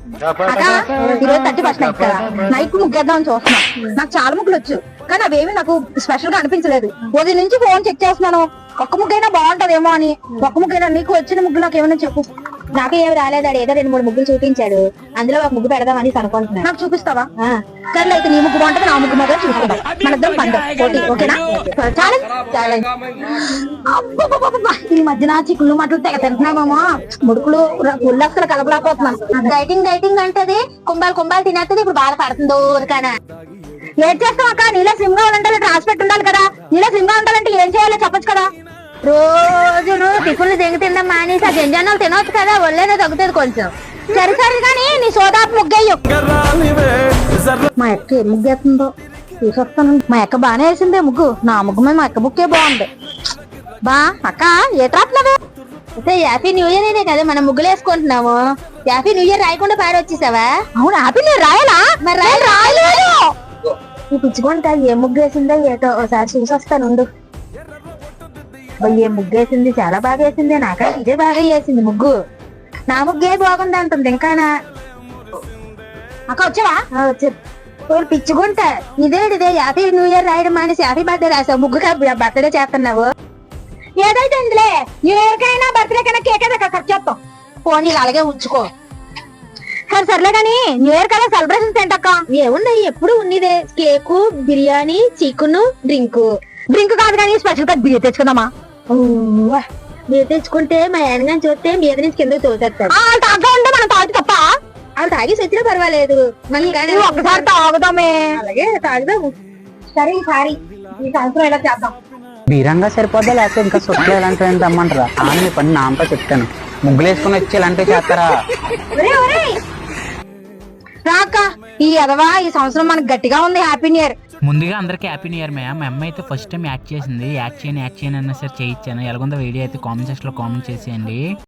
ఈరోజు 31st night కదా, night ముగ్గేద్దామని చూస్తున్నా. నాకు చాలా ముగ్గులు వచ్చు, కానీ అవేమి నాకు స్పెషల్ గా అనిపించలేదు. ఉదయం నుంచి ఫోన్ చెక్ చేస్తున్నాను, ఒక్క ముగ్గైనా బాగుంటదేమో అని. ఒక్క ముగ్గైనా నీకు వచ్చిన ముగ్గు నాకు ఏమైనా చెప్పు. నాకు ఏమి రాలేదాడు, ఏదో 2-3 ముగ్గులు చూపించాడు, అందులో ఒక ముగ్గు పెడదామని అనుకుంటున్నాను. నాకు చూపిస్తావా? సర్లే అయితే నీ ముగ్గు బాగుంటుంది, నా ముగ్గు మాత్రం చూసుకుందాం. మన ఇద్దరం పండుగ పోటీ, ఓకేనా? ఈ మధ్యన చిక్కులు మట్లు తెగ తింటున్నామేమో, ముడుకులు ఉల్లస్కలు కలపలేకపోతున్నాను. డైటింగ్ అంటది, కుంభాలు తినేస్తుంది. ఇప్పుడు బాధపడుతుంది ఊరికనా. ఏం చేస్తాం అక్క? నీలో సిమ్ కావాలంటే రాసి పెట్టి ఉండాలి కదా. నీలో సిమ్ గా ఉండాలంటే ఏం చేయాలో చెప్పొచ్చు కదా. రోజు టిఫిన్లు దిగి తిందాం మానేసి ఆ జంజానాలు తినవచ్చు కదా, ఒళ్ళేనే తగ్గుతుంది కొంచెం. సరే కానీ నీ సోదాపు ముగ్గయ్యు. మా అక్క ఏ ముగ్గేస్తుందో తీసుకొస్తాను. మా అక్క బాగానే వేసిందే ముగ్గు. నా ముగ్గు మీద మా అక్క ముక్కే బాగుంది. బా అక్క ఏ రాత్నవే? అయితే హ్యాపీ న్యూ ఇయర్ అనే కదా మనం ముగ్గులు వేసుకుంటున్నాము. హ్యాపీ న్యూ ఇయర్ రాయకుండా పాడొచ్చేసావా? అవును, హ్యాపీ న్యూ ఇయర్ రాయాలా? మరి రాయలేదు. ఈ పిచ్చుకుంటా ఏ ముగ్గు వేసిందో ఏటో ఒకసారి చూసి వస్తాను. ఏ ముగ్గు వేసింది, చాలా బాగా వేసింది. నాకైతే ఇదే బాగా వేసింది ముగ్గు. నా ముగ్గే బాగుంది అంటుంది. ఇంకానా అక్క వచ్చావా? వచ్చి పిచ్చుకుంటా ఇదే హ్యాపీ న్యూ ఇయర్ రాయడం మానేసి హ్యాపీ బర్త్డే రాసావు. ముగ్గు బర్త్డే చేస్తున్నావు. ఏదైతే ఇందులే న్యూ ఇయర్ కైనా బర్త్డే కైనా కేక్ అయితే ఖర్చు చేస్తాం. పోనీ అలాగే ఉంచుకో. సర్లే కానీ న్యూ ఇయర్ కదా సెలబ్రేషన్స్ ఏంటక్క? ఏమున్నాయి, ఎప్పుడు ఉన్నదే కేకు, బిర్యానీ, చికెన్, డ్రింక్ కాదు కానీ స్పెషల్ గా బియ్యం తెచ్చుకుందామా? మీరు తెచ్చుకుంటే మా ఆయన చూస్తే మీద నుంచి కింద తోసేస్తాడు. తాగా ఉంటే మనం తాగి తప్ప వాళ్ళు తాగేసి వచ్చినా పర్వాలేదు, మళ్ళీ ఒక్కసారి తాగుదామే. అలాగే తాగుదాము. సరే ఈసారి ఈ సంవత్సరం ఇలా చేద్దాం. బీరంగా సరిపోద్దా లేకపోతే ఇంకా సొట్లు ఎలాంటివి తెమ్మంటారా? మీ పని నాంప చెప్తాను. ముగ్గులు వేసుకుని వచ్చి ఇలాంటివి చేస్తారా? రాక ఈ అదవా ఈ సంవత్సరం మనకు గట్టిగా ఉంది. Happy new year. ముందుగా అందరికీ హ్యాపీ న్యూ ఇయర్. మా అమ్మ అయితే ఫస్ట్ టైం యాక్ట్ చేసింది. యాక్ట్ చేయని అన్న సరే చేయించాను. ఎలాగుందో వీడియో అయితే కామెంట్ సెక్షన్ లో కామెంట్ చేసేయండి.